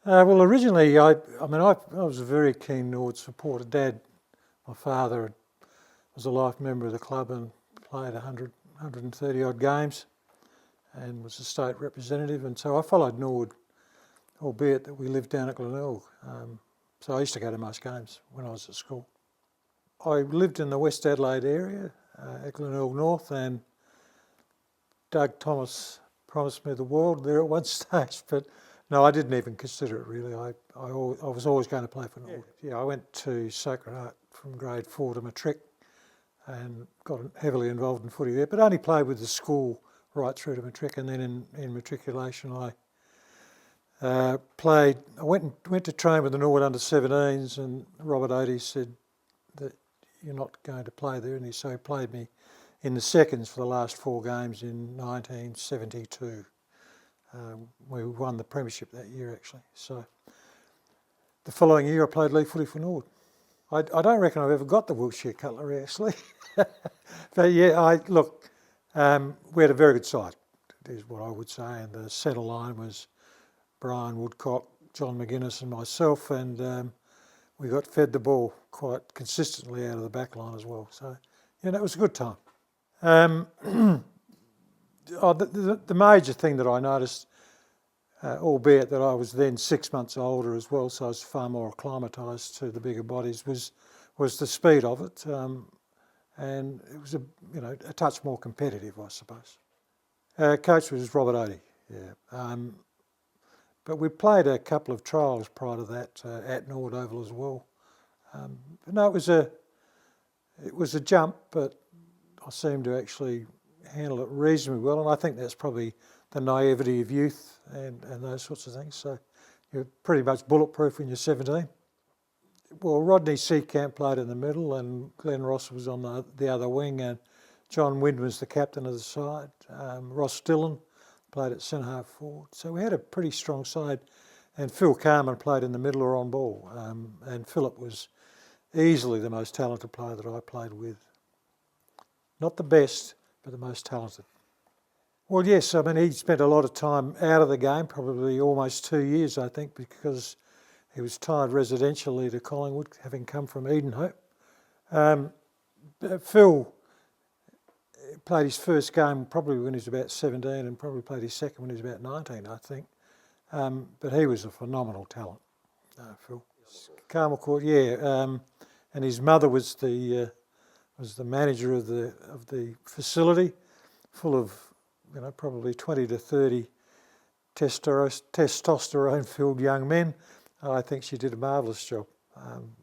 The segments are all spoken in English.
Well, originally, I was a very keen Norwood supporter. Dad, my father, was a life member of the club and played 130 odd games and was a state representative. And so I followed Norwood, albeit that we lived down at Glenelg. So I used to go to most games when I was at school. I lived in the West Adelaide area at Glenelg North, and Doug Thomas promised me the world there at one stage, but no, I didn't even consider it really. I was always going to play for Norwood. Yeah, I went to Sacred Heart from grade 4 to matric and got heavily involved in footy there, but only played with the school right through to matric, and then in matriculation I went to train with the Norwood under-17s, and Robert Odie said that you're not going to play there, and so he played me in the seconds for the last 4 games in 1972. We won the premiership that year actually. So the following year I played league footy for Norwood. I don't reckon I've ever got the Wiltshire cutlery actually. But yeah, we had a very good side, is what I would say, and the centre line was Brian Woodcock, John McGuinness and myself, and we got fed the ball quite consistently out of the back line as well. So, it was a good time. The major thing that I noticed, albeit that I was then 6 months older as well, so I was far more acclimatised to the bigger bodies, was the speed of it, and it was a touch more competitive, I suppose. Coach was Robert Odie, yeah. But we played a couple of trials prior to that at Norwood Oval as well. No, it was a jump, but I seemed to actually handle it reasonably well, and I think that's probably the naivety of youth and those sorts of things. So you're pretty much bulletproof when you're 17. Well, Rodney Seacamp played in the middle, and Glenn Ross was on the other wing, and John Wynn was the captain of the side. Ross Dillon played at centre half forward. So we had a pretty strong side, and Phil Carman played in the middle or on ball, and Philip was easily the most talented player that I played with. Not the best, but the most talented. Well, yes, he spent a lot of time out of the game, probably almost 2 years, I think, because he was tied residentially to Collingwood, having come from Edenhope. Phil played his first game probably when he was about 17, and probably played his second when he was about 19, I think. But he was a phenomenal talent, Phil. Carmel Court, yeah. And his mother was the manager of the facility, full of probably 20 to 30 testosterone-filled young men. I think she did a marvellous job.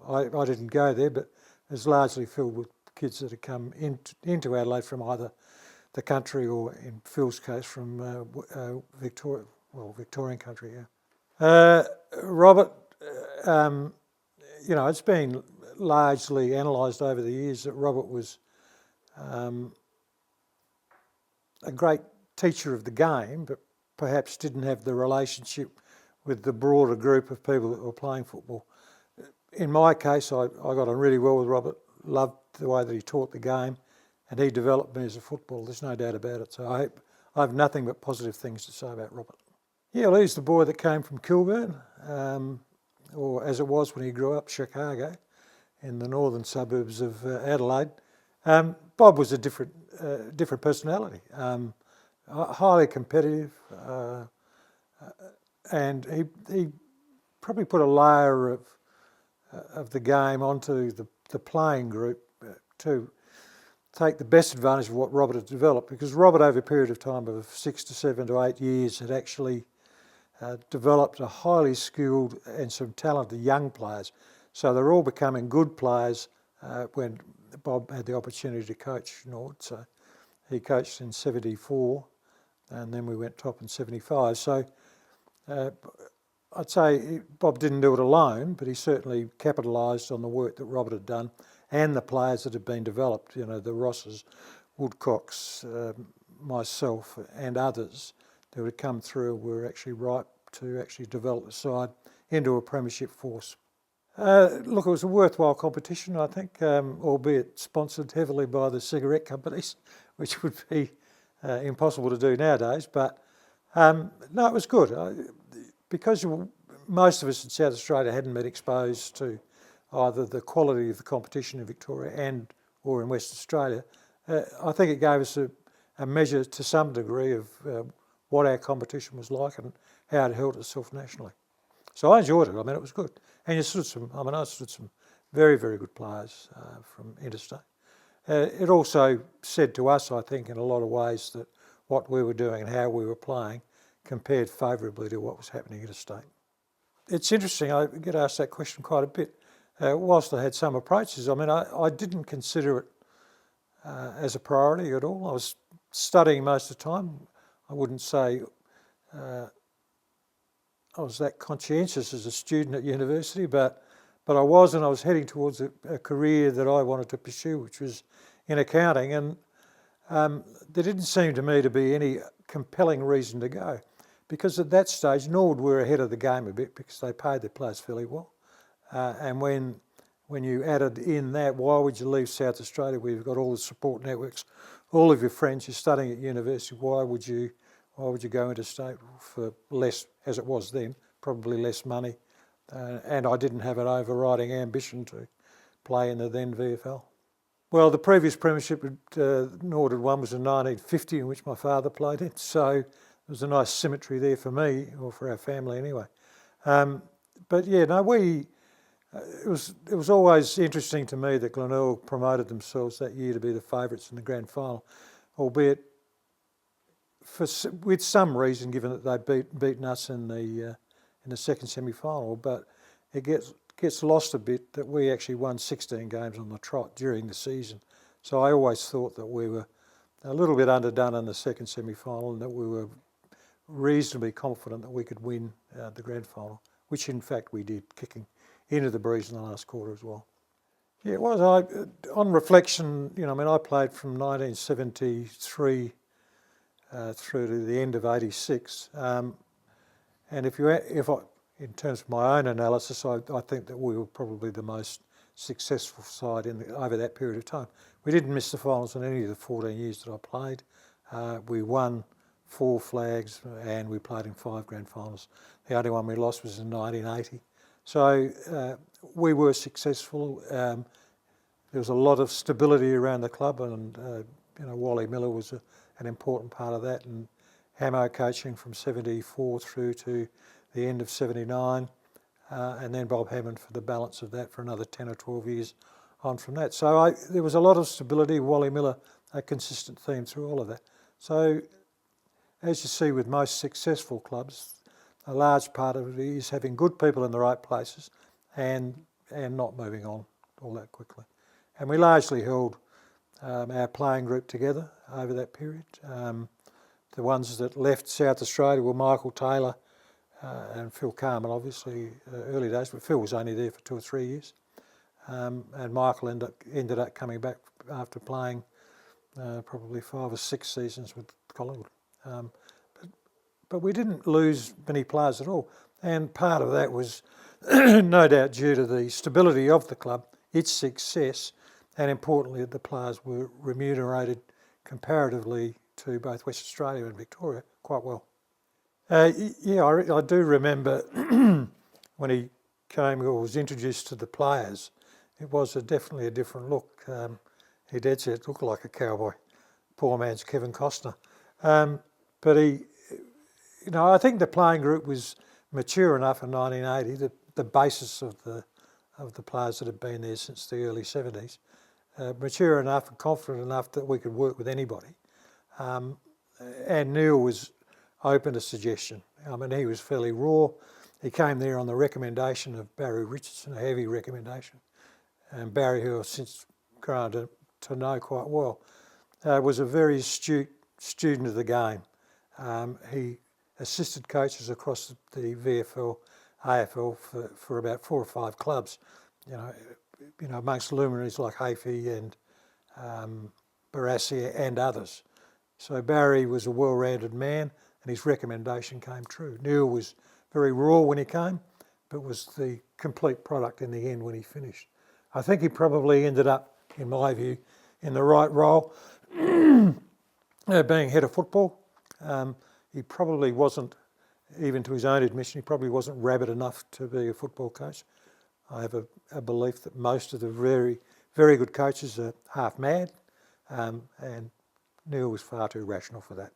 I didn't go there, but it was largely filled with kids that had come into Adelaide from either the country or, in Phil's case, from Victorian country. Yeah. Robert, it's been largely analysed over the years that Robert was a great teacher of the game, but perhaps didn't have the relationship with the broader group of people that were playing football. In my case, I got on really well with Robert, loved the way that he taught the game, and he developed me as a footballer, there's no doubt about it. So I have nothing but positive things to say about Robert. Yeah, well, he's the boy that came from Kilburn, or as it was when he grew up, Chicago, in the northern suburbs of Adelaide. Bob was a different personality, highly competitive, and he probably put a layer of the game onto the playing group to take the best advantage of what Robert had developed, because Robert, over a period of time of 6 to 7 to 8 years, had actually developed a highly skilled and some talented young players. So they're all becoming good players when Bob had the opportunity to coach Norwood. So he coached in 74, and then we went top in 75. So I'd say Bob didn't do it alone, but he certainly capitalised on the work that Robert had done and the players that had been developed, the Rosses, Woodcocks, myself and others that had come through were actually ripe to actually develop the side into a premiership force. Look, it was a worthwhile competition, I think, albeit sponsored heavily by the cigarette companies, which would be impossible to do nowadays. But no, it was good. Because most of us in South Australia hadn't been exposed to either the quality of the competition in Victoria or in Western Australia. I think it gave us a measure to some degree of what our competition was like and how it held itself nationally. So I enjoyed it. I mean, it was good. And I stood some very, very good players from interstate. It also said to us, I think, in a lot of ways that what we were doing and how we were playing compared favourably to what was happening interstate. It's interesting, I get asked that question quite a bit. Whilst I had some approaches, I mean, I didn't consider it as a priority at all. I was studying most of the time. I wouldn't say I was that conscientious as a student at university, but I was, and I was heading towards a career that I wanted to pursue, which was in accounting, and there didn't seem to me to be any compelling reason to go, because at that stage Norwood were ahead of the game a bit because they paid their players fairly well, and when you added in that, why would you leave South Australia where you've got all the support networks, all of your friends, you're studying at university, why would you go interstate for less, as it was then, probably less money, and I didn't have an overriding ambition to play in the then VFL. Well, the previous premiership Norwood had won was in 1950, in which my father played in, so there was a nice symmetry there for me, or for our family anyway. But yeah, no, it was always interesting to me that Glenelg promoted themselves that year to be the favourites in the grand final, albeit with some reason, given that they'd beaten us in the second semi-final. But it gets lost a bit that we actually won 16 games on the trot during the season. So I always thought that we were a little bit underdone in the second semi-final, and that we were reasonably confident that we could win the grand final, which in fact we did, kicking into the breeze in the last quarter as well. Yeah, it was. On reflection, I played from 1973 through to the end of '86, and in terms of my own analysis, I think that we were probably the most successful side over that period of time. We didn't miss the finals in any of the 14 years that I played. We won 4 flags and we played in 5 grand finals. The only one we lost was in 1980. So we were successful. There was a lot of stability around the club, and Wally Miller was an important part of that, and Hamo coaching from 74 through to the end of 79, and then Bob Hammond for the balance of that for another 10 or 12 years on from that. So there was a lot of stability. Wally Miller, a consistent theme through all of that. So as you see with most successful clubs, a large part of it is having good people in the right places and not moving on all that quickly. And we largely held our playing group together over that period. The ones that left South Australia were Michael Taylor and Phil Carman, obviously, early days, but Phil was only there for 2 or 3 years. And Michael ended up coming back after playing probably 5 or 6 seasons with Collingwood. But we didn't lose many players at all. And part of that was no doubt due to the stability of the club, its success, and importantly, the players were remunerated comparatively to both West Australia and Victoria quite well. I do remember when he came or was introduced to the players, it was definitely a different look. He dead set looked like a cowboy, poor man's Kevin Costner. But I think the playing group was mature enough in 1980, the basis of the players that had been there since the early 70s, mature enough and confident enough that we could work with anybody. And Neil was open to suggestion. I mean, he was fairly raw. He came there on the recommendation of Barry Richardson, a heavy recommendation. And Barry, who I've since grown to know quite well, was a very astute student of the game. He assisted coaches across the VFL, AFL for about 4 or 5 clubs, amongst luminaries like Hafey and Barassi and others. So Barry was a well-rounded man, and his recommendation came true. Neil was very raw when he came, but was the complete product in the end when he finished. I think he probably ended up, in my view, in the right role, being head of football. He probably wasn't even to his own admission, he probably wasn't rabid enough to be a football coach. I have a belief that most of the very, very good coaches are half mad, and Neil was far too rational for that.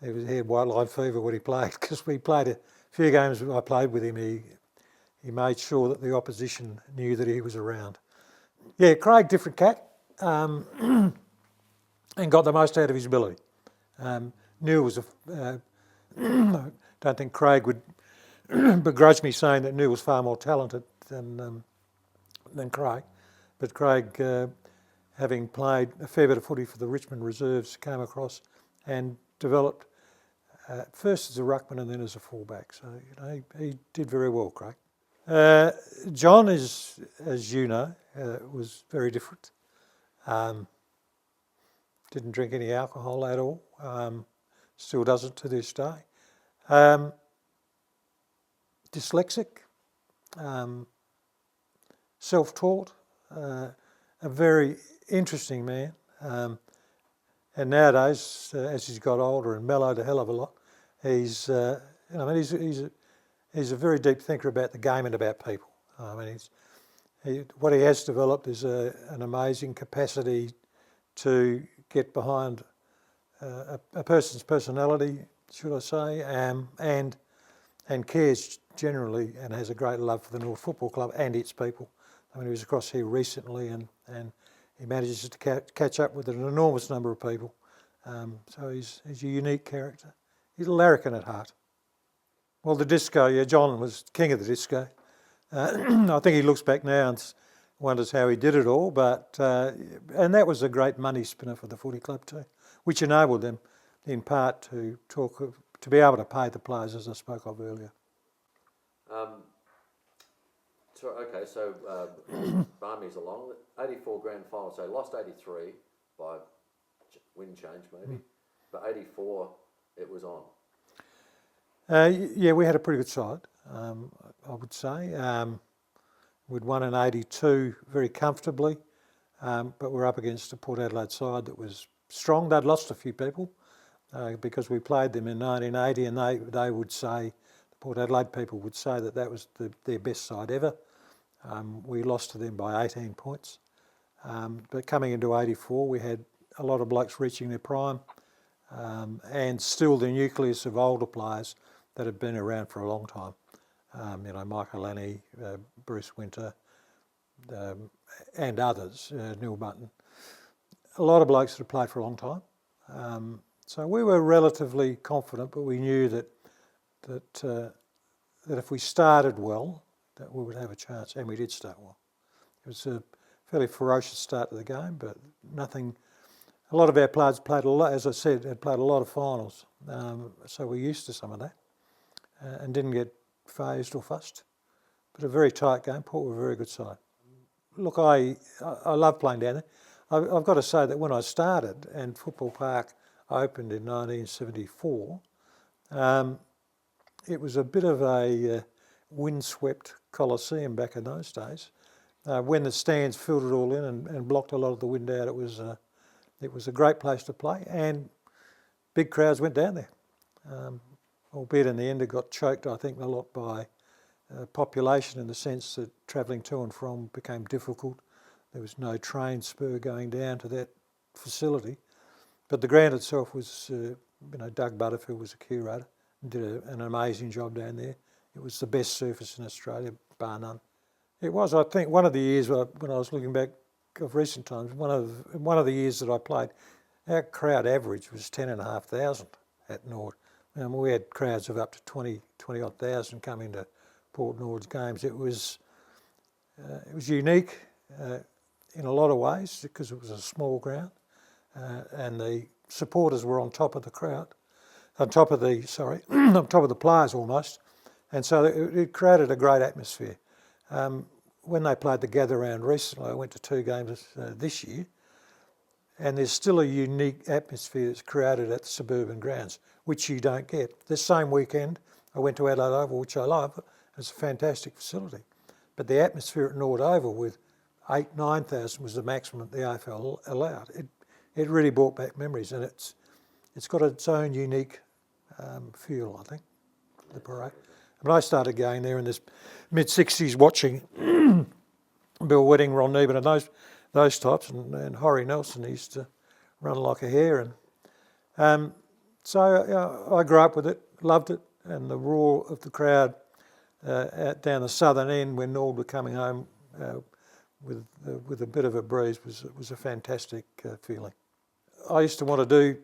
He had white line fever when he played, because we played a few games I played with him. He made sure that the opposition knew that he was around. Yeah, Craig, different cat, and got the most out of his ability. Neil was I don't think Craig would begrudge me saying that Neil was far more talented than Craig, but Craig, having played a fair bit of footy for the Richmond Reserves, came across and developed first as a ruckman and then as a fullback. So he did very well, Craig. John is, as you know, was very different. Didn't drink any alcohol at all. Still doesn't to this day. Dyslexic, self-taught, a very interesting man. And nowadays, as he's got older and mellowed a hell of a lot, he's a very deep thinker about the game and about people. What he has developed is an amazing capacity to get behind a person's personality, should I say, and cares generally, and has a great love for the Norwood Football Club and its people. He was across here recently, and he manages to catch up with an enormous number of people. So he's a unique character. He's a larrikin at heart. Well, the disco, yeah, John was king of the disco. I think he looks back now and wonders how he did it all, and that was a great money spinner for the footy club too, which enabled them in part to be able to pay the players, as I spoke of earlier. So Barmy's along. 84 grand final, so lost 83 by wind change maybe, but 84 it was on. Yeah, we had a pretty good side, I would say. We'd won in 82 very comfortably, but we're up against a Port Adelaide side that was strong. They'd lost a few people because we played them in 1980, and they would say, the Port Adelaide people would say that was their best side ever. We lost to them by 18 points. But coming into 84, we had a lot of blokes reaching their prime, and still the nucleus of older players that had been around for a long time. Michael Lanny, Bruce Winter, and others, Neil Button. A lot of blokes that had played for a long time. So we were relatively confident, but we knew that if we started well, that we would have a chance, and we did start well. It was a fairly ferocious start to the game, but nothing. A lot of our players played a lot, as I said, had played a lot of finals, so we're used to some of that, and didn't get phased or fussed. But a very tight game. Port were a very good side. Look, I love playing down there. I've got to say that when I started and Football Park opened in 1974, it was a bit of a windswept coliseum back in those days. When the stands filled it all in and blocked a lot of the wind out, it was a great place to play, and big crowds went down there. Albeit in the end it got choked, I think, a lot by population, in the sense that travelling to and from became difficult. There was no train spur going down to that facility. But the ground itself was, Doug Butterfield was a curator and did an amazing job down there. It was the best surface in Australia, bar none. It was, I think, one of the years when I was looking back of recent times, one of the years that I played, our crowd average was 10,500 at Norwood. We had crowds of up to 20 odd thousand coming to Port Norwood's games. It was unique in a lot of ways because it was a small ground, and the supporters were on top of the crowd, on top of the players almost, and so it created a great atmosphere. When they played the Gather Round recently, I went to 2 games this year, and there's still a unique atmosphere that's created at the suburban grounds, which you don't get. This same weekend, I went to Adelaide Oval, which I love. It's a fantastic facility. But the atmosphere at Norwood Oval with 8,000-9,000 was the maximum the AFL allowed. It really brought back memories, and it's got its own unique feel, I think, the parade. But I started going there in the mid-60s watching Bill Wedding, Ron Neben and those types, and Horry Nelson used to run like a hare. And so I grew up with it, loved it, and the roar of the crowd out down the southern end when Norwood were coming home with a bit of a breeze was a fantastic feeling. I used to want to do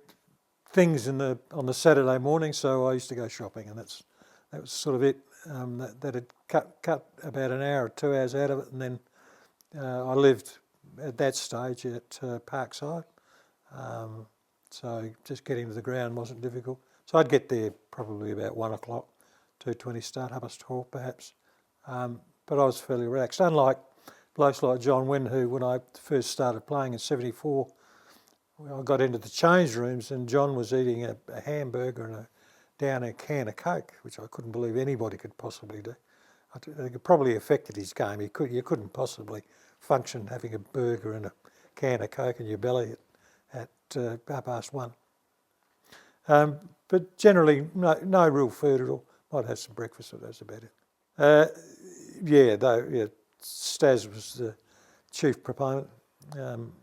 things on the Saturday morning, so I used to go shopping, and that was sort of it. That had cut about an hour or 2 hours out of it, and then I lived at that stage at Parkside, so just getting to the ground wasn't difficult. So I'd get there probably about 1 o'clock, 2:20 start, 12:30 perhaps, but I was fairly relaxed. Unlike blokes like John Wynn, who when I first started playing in '74, I got into the change rooms and John was eating a hamburger and down a can of Coke, which I couldn't believe anybody could possibly do. I think it probably affected his game. You couldn't possibly function having a burger and a can of Coke in your belly at 1:30. But generally, no real food at all. Might have some breakfast, but that's about it. Stas was the chief proponent.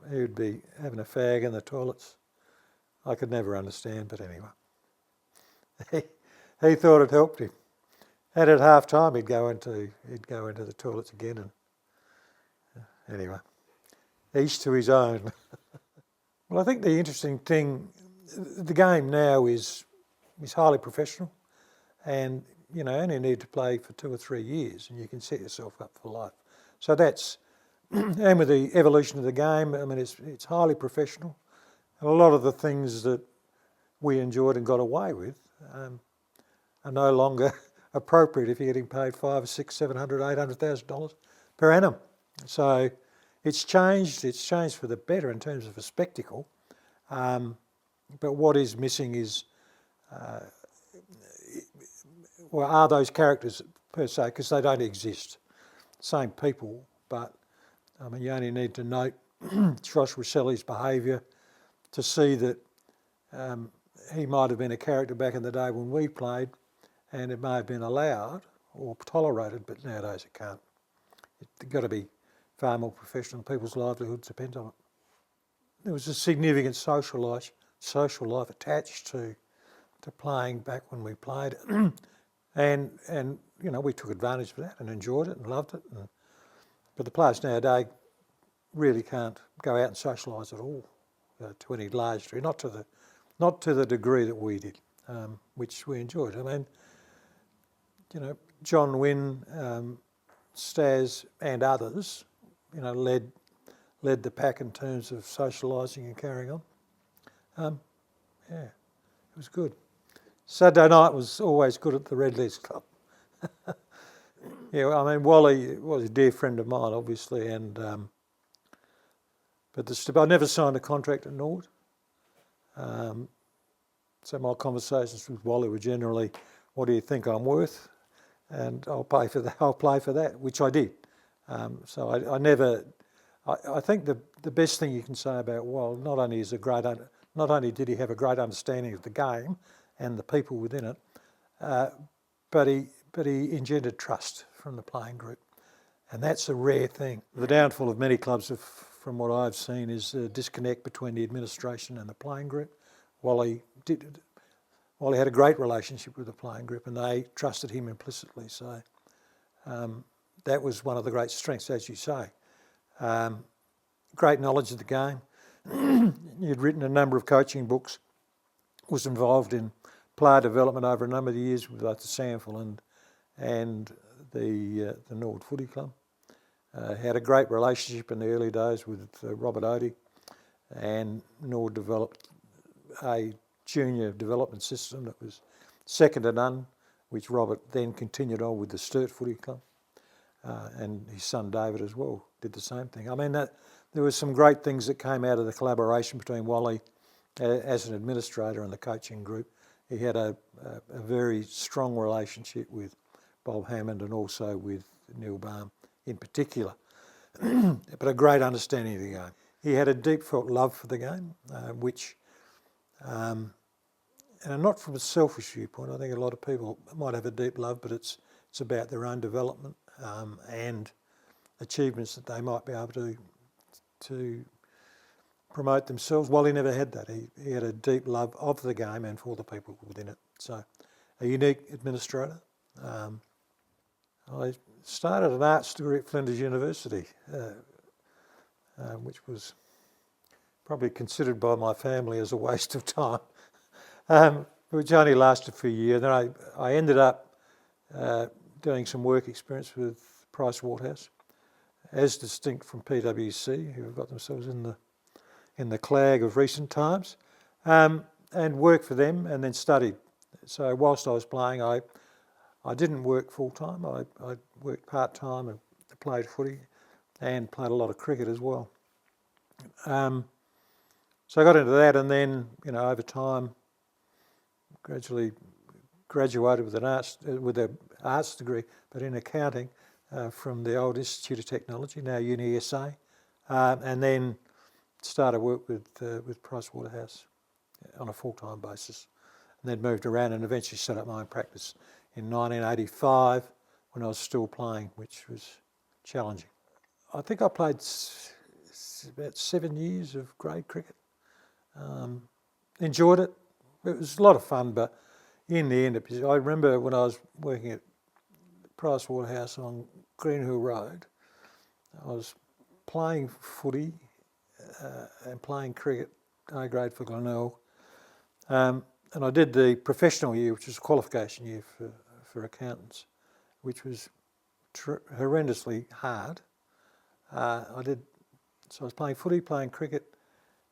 He would be having a fag in the toilets. I could never understand, but anyway, he thought it helped him. And at half time, he'd go into the toilets again. And anyway, each to his own. Well, I think the interesting thing, the game now is highly professional, and you only need to play for 2 or 3 years, and you can set yourself up for life. So that's, and with the evolution of the game, I mean, it's highly professional, and a lot of the things that we enjoyed and got away with are no longer appropriate if you're getting paid $500,000, $600,000, $700,000, $800,000 per annum. So it's changed for the better in terms of a spectacle. But what is missing is, are those characters per se, because they don't exist. Same people, but I mean, you only need to note Josh Rosselli's behaviour to see that he might have been a character back in the day when we played, and it may have been allowed or tolerated, but nowadays it can't. It's got to be far more professional. People's livelihoods depend on it. There was a significant social life attached to playing back when we played, and we took advantage of that and enjoyed it and loved it. But the players nowadays really can't go out and socialise at all to any large degree, not to the degree that we did, which we enjoyed. I mean, John Wynn, Stas, and others, led the pack in terms of socialising and carrying on. It was good. Saturday night was always good at the Redlegs Club. I mean, Wally was a dear friend of mine, obviously, but I never signed a contract at Norwood. So my conversations with Wally were generally, "What do you think I'm worth?" And I'll play for that, which I did. So I think the best thing you can say about Wally, not only did he have a great understanding of the game and the people within it, but he engendered trust from the playing group, and that's a rare thing. The downfall of many clubs, from what I've seen, is a disconnect between the administration and the playing group. Wally had a great relationship with the playing group, and they trusted him implicitly. So that was one of the great strengths, as you say. Great knowledge of the game. You'd written a number of coaching books, was involved in player development over a number of years with both the SANFL and the Norwood Footy Club. Had a great relationship in the early days with Robert Odie, and Norwood developed a junior development system that was second to none, which Robert then continued on with the Sturt Footy Club, and his son David as well did the same thing. I mean, there were some great things that came out of the collaboration between Wally as an administrator and the coaching group. He had a very strong relationship with Bob Hammond and also with Neil Baum in particular, but a great understanding of the game. He had a deep felt love for the game, which and not from a selfish viewpoint. I think a lot of people might have a deep love, but it's about their own development and achievements that they might be able to promote themselves. Well, he never had that. He had a deep love of the game and for the people within it. So, a unique administrator. I started an arts degree at Flinders University, which was probably considered by my family as a waste of time, which only lasted for a year. Then I ended up doing some work experience with Pricewaterhouse, as distinct from PwC, who have got themselves in the clag of recent times, and worked for them and then studied. So whilst I was playing, I didn't work full time. I worked part time and played footy and played a lot of cricket as well. So I got into that, and then over time, gradually graduated with an arts degree, but in accounting from the old Institute of Technology, now Uni SA, and then started work with Pricewaterhouse on a full-time basis, and then moved around and eventually set up my own practice in 1985 when I was still playing, which was challenging. I think I played about 7 years of grade cricket. Enjoyed it. It was a lot of fun, but in the end, I remember when I was working at Pricewaterhouse on Greenhill Road, I was playing footy and playing cricket, A grade for Glenelg, and I did the professional year, which was a qualification year for accountants, which was horrendously hard. So I was playing footy, playing cricket,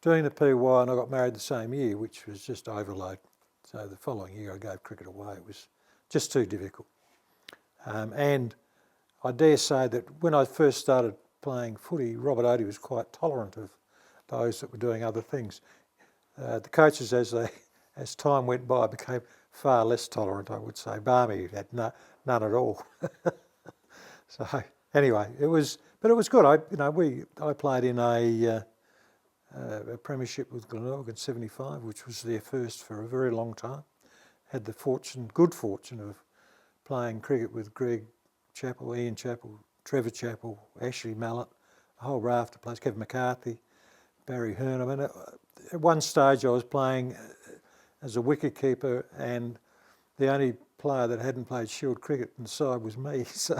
doing the PY, and I got married the same year, which was just overload. So the following year I gave cricket away. It was just too difficult. And I dare say that when I first started playing footy, Robert Odie was quite tolerant of those that were doing other things. The coaches, as time went by, became far less tolerant, I would say. Barmy had none at all. So anyway, it was good. I played in a premiership with Glenelg in '75, which was their first for a very long time. Had the good fortune of playing cricket with Greg Chappell, Ian Chappell, Trevor Chappell, Ashley Mallett, a whole raft of players, Kevin McCarthy, Barry Hearn. I mean, at one stage I was playing as a wicketkeeper, and the only player that hadn't played Shield cricket in the side was me. So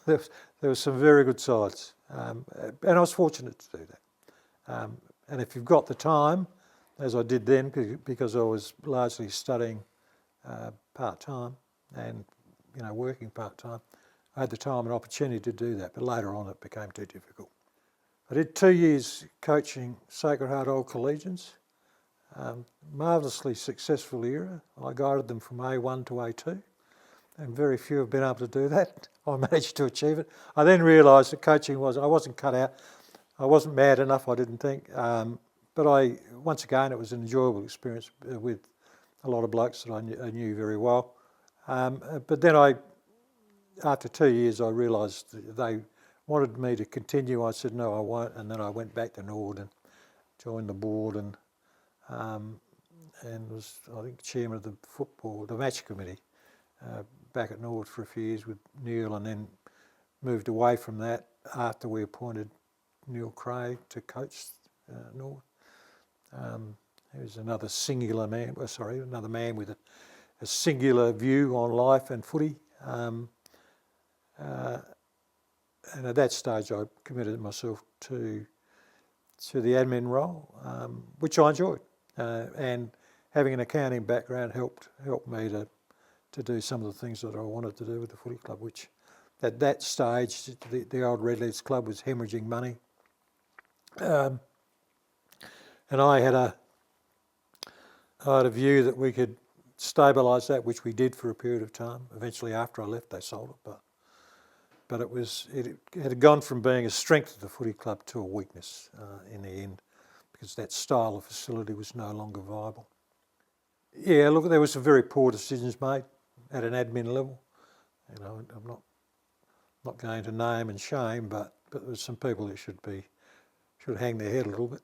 there was some very good sides, and I was fortunate to do that. And if you've got the time, as I did then, because I was largely studying part-time and working part-time, I had the time and opportunity to do that, but later on it became too difficult. I did 2 years coaching Sacred Heart Old Collegians, marvellously successful era. I guided them from A1 to A2, and very few have been able to do that. I managed to achieve it. I then realised that coaching I wasn't cut out. I wasn't mad enough, I didn't think. But once again, it was an enjoyable experience with a lot of blokes that I knew very well. But then after 2 years, I realised that they wanted me to continue. I said, no, I won't. And then I went back to Norwood and joined the board and was, I think, chairman of the match committee back at Norwood for a few years with Neil, and then moved away from that after we appointed Neil Craig to coach Norwood. He was another man with a singular view on life and footy. And at that stage, I committed myself to the admin role, which I enjoyed. And having an accounting background helped me to do some of the things that I wanted to do with the footy club, which at that stage, the old Redlegs club was hemorrhaging money. And I had a view that we could stabilise that, which we did for a period of time. Eventually, after I left, they sold it, but it had gone from being a strength of the footy club to a weakness in the end, because that style of facility was no longer viable. Yeah, look, there were some very poor decisions made at an admin level. I'm not going to name and shame, but there's some people that should hang their head a little bit,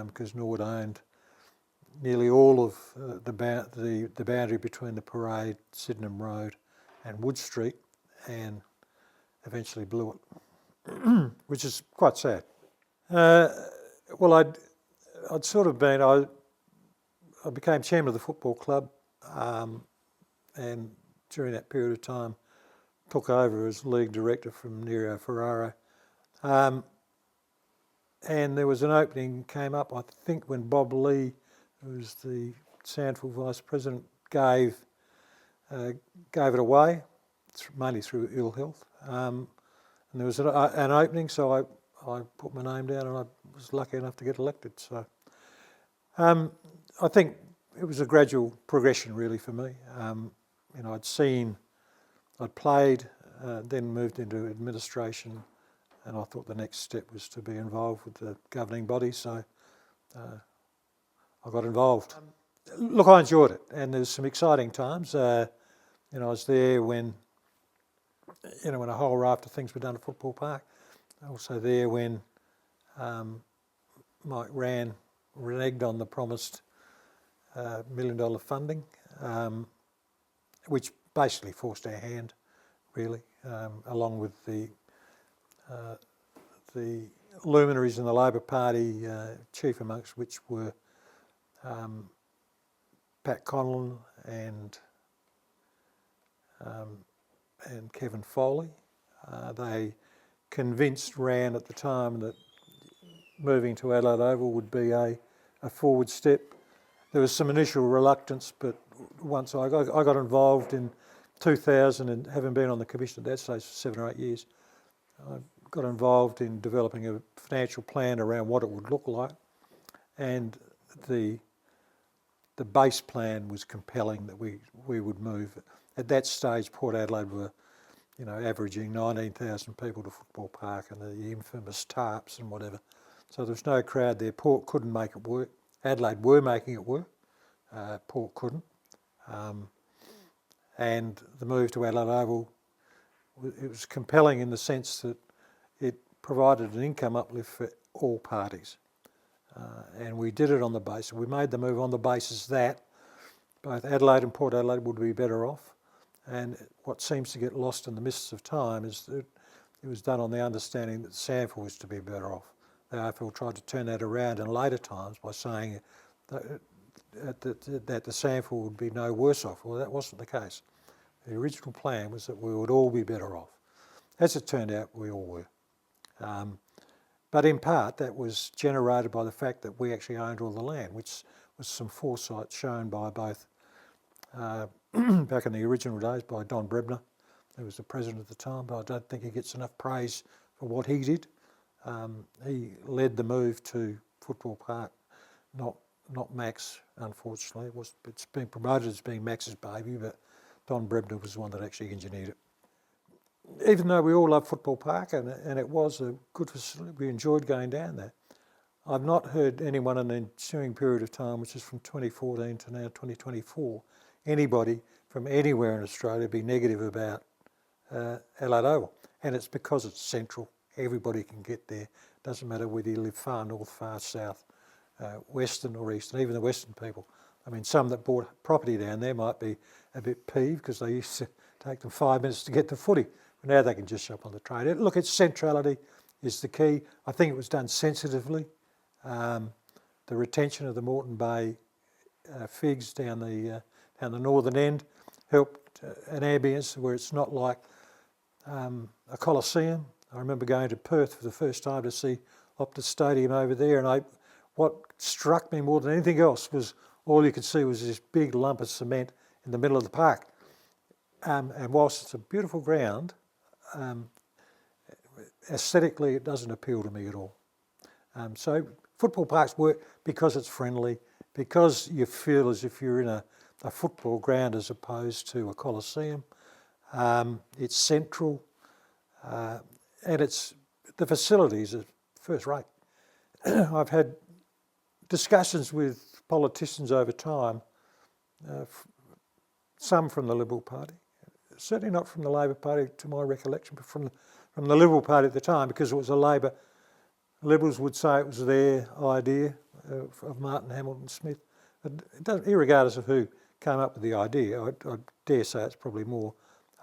because Norwood owned nearly all of the boundary between the Parade, Sydenham Road and Wood Street, and eventually blew it, which is quite sad. Well, I'd sort of been, I became chairman of the football club, and during that period of time took over as league director from Nero Ferraro. And there was an opening came up, I think, when Bob Lee, who was the SANFL vice president, gave it away, mainly through ill health. And there was an opening, so I put my name down, and I was lucky enough to get elected. So I think it was a gradual progression, really, for me. I'd played, then moved into administration, and I thought the next step was to be involved with the governing body, so I got involved. Look, I enjoyed it, and there's some exciting times. I was there when a whole raft of things were done at Football Park. Also there when Mike Rann reneged on the promised $1 million funding, which basically forced our hand, really, along with the luminaries in the Labor Party, chief amongst which were Pat Conlon and Kevin Foley. They convinced Rann at the time that moving to Adelaide Oval would be a forward step. There was some initial reluctance, but once I got involved in 2000, and having been on the commission at that stage for 7 or 8 years, I got involved in developing a financial plan around what it would look like, and the base plan was compelling that we would move. At that stage, Port Adelaide were, averaging 19,000 people to Football Park, and the infamous tarps and whatever. So there was no crowd there. Port couldn't make it work. Adelaide were making it work. Port couldn't. And the move to Adelaide Oval, it was compelling in the sense that it provided an income uplift for all parties. And we did it on the basis, we made the move on the basis that both Adelaide and Port Adelaide would be better off. And what seems to get lost in the mists of time is that it was done on the understanding that SANFL was to be better off. The AFL tried to turn that around in later times by saying that the SANFL would be no worse off. Well, that wasn't the case. The original plan was that we would all be better off. As it turned out, we all were. But in part, that was generated by the fact that we actually owned all the land, which was some foresight shown by both, back in the original days, by Don Brebner, who was the president at the time, but I don't think he gets enough praise for what he did. He led the move to Football Park, not Max, unfortunately. It's been promoted as being Max's baby, but Don Brebner was the one that actually engineered it. Even though we all love Football Park, and it was a good facility, we enjoyed going down there, I've not heard anyone in the ensuing period of time, which is from 2014 to now 2024, anybody from anywhere in Australia be negative about Adelaide Oval. And it's because it's central. Everybody can get there. Doesn't matter whether you live far north, far south, western or eastern, even the western people. I mean, some that bought property down there might be a bit peeved because they used to take them 5 minutes to get to footy. But now they can just shop on the train. Look, its centrality is the key. I think it was done sensitively. The retention of the Moreton Bay figs down the northern end helped an ambience where it's not like a coliseum. I remember going to Perth for the first time to see Optus Stadium over there, and what struck me more than anything else was all you could see was this big lump of cement in the middle of the park. And whilst it's a beautiful ground, aesthetically it doesn't appeal to me at all. So football parks work because it's friendly, because you feel as if you're in a football ground as opposed to a coliseum. It's central, and the facilities are first rate. I've had discussions with politicians over time, some from the Liberal Party, certainly not from the Labor Party to my recollection, but from the Liberal Party at the time, because it was a Labor. Liberals would say it was their idea of Martin Hamilton Smith. Irregardless of who came up with the idea, I dare say it's probably more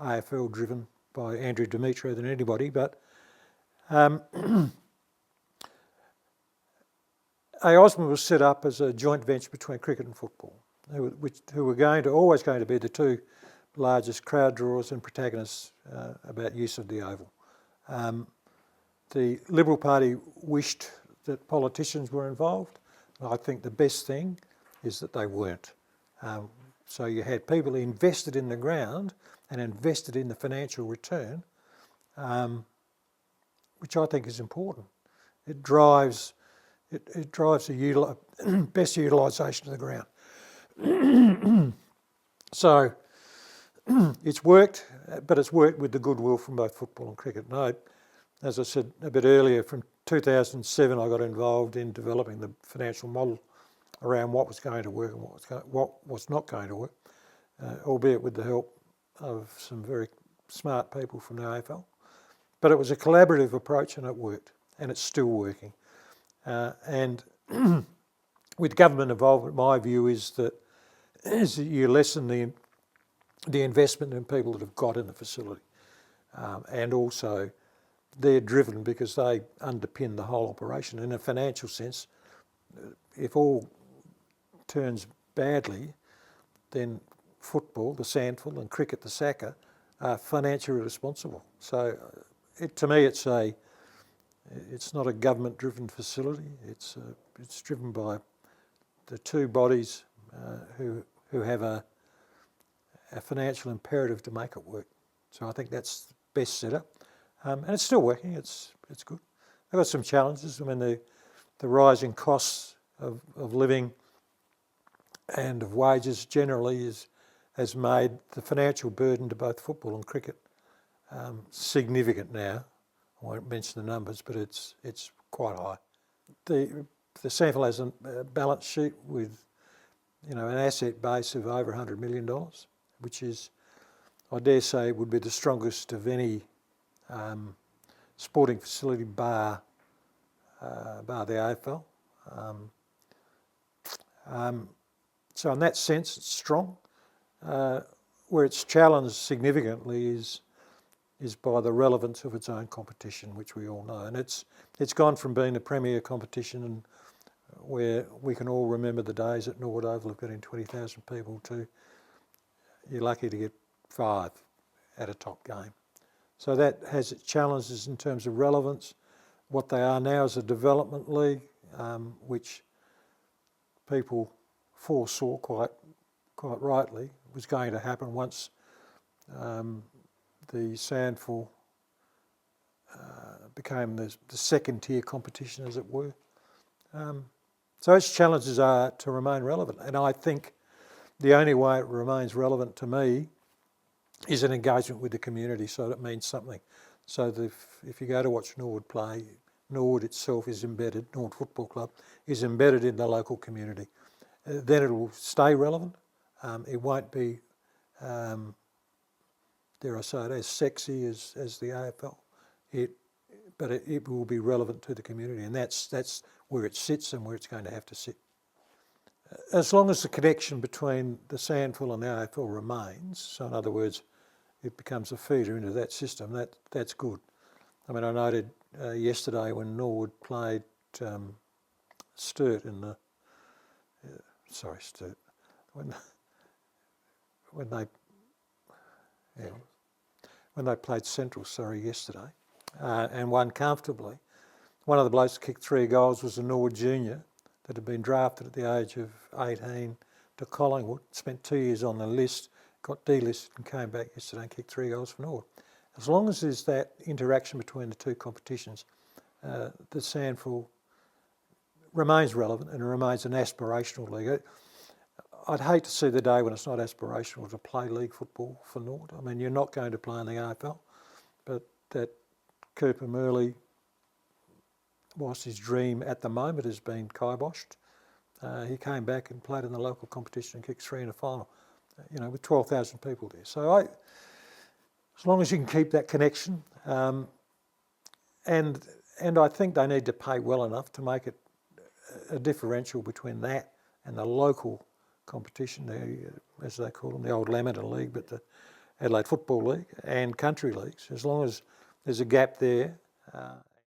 AFL driven by Andrew Demetrio than anybody, but Osborne was set up as a joint venture between cricket and football, who were always going to be the two largest crowd drawers and protagonists about use of the oval. The Liberal Party wished that politicians were involved. I think the best thing is that they weren't. So you had people invested in the ground and invested in the financial return, which I think is important. It drives the best utilisation of the ground. So it's worked, but it's worked with the goodwill from both football and cricket. And as I said a bit earlier, from 2007 I got involved in developing the financial model around what was going to work and what was not going to work, albeit with the help of some very smart people from the AFL. But it was a collaborative approach and it worked, and it's still working. And with government involvement, my view is that you lessen the investment in people that have got in the facility, and also they're driven because they underpin the whole operation. In a financial sense, if all turns badly, then football, the SANFL, and cricket, the SACA, are financially responsible. So to me, it's not a government-driven facility. It's driven by the two bodies who have a financial imperative to make it work. So I think that's the best setup, and it's still working. It's good. They've got some challenges. I mean, the rising costs of living and of wages generally has made the financial burden to both football and cricket significant now. I won't mention the numbers, but it's quite high. The SANFL has a balance sheet with an asset base of over $100 million, which is, I dare say, would be the strongest of any sporting facility bar the AFL. So in that sense, it's strong. Where it's challenged significantly is by the relevance of its own competition, which we all know. And it's gone from being a premier competition and where we can all remember the days at Norwood Oval of getting 20,000 people to you're lucky to get 5 at a top game. So that has its challenges in terms of relevance. What they are now is a development league, which people foresaw quite rightly was going to happen once the SANFL became the second tier competition, as it were. So its challenges are to remain relevant, and I think the only way it remains relevant to me is an engagement with the community, so that means something. So that if you go to watch Norwood play, Norwood itself is embedded, Norwood Football Club is embedded in the local community. Then it will stay relevant. It won't be, dare I say it, as sexy as the AFL. But it will be relevant to the community, and that's where it sits and where it's going to have to sit. As long as the connection between the SANFL and the AFL remains, so in other words, it becomes a feeder into that system, that's good. I mean, I noted yesterday when Norwood played Sturt in the... Sturt. When they played Central, yesterday, and won comfortably, one of the blokes that kicked 3 goals was a Norwood junior that had been drafted at the age of 18 to Collingwood, spent 2 years on the list, got delisted and came back yesterday and kicked 3 goals for Norwood. As long as there's that interaction between the two competitions, the SANFL remains relevant and it remains an aspirational league. I'd hate to see the day when it's not aspirational to play league football for Norwood. I mean, you're not going to play in the AFL, but that Cooper Murley, whilst his dream at the moment has been kiboshed, he came back and played in the local competition and kicked 3 in a final, with 12,000 people there. So as long as you can keep that connection, and I think they need to pay well enough to make it a differential between that and the local competition, as they call them, the old Lamington League, but the Adelaide Football League and country leagues. As long as there's a gap there,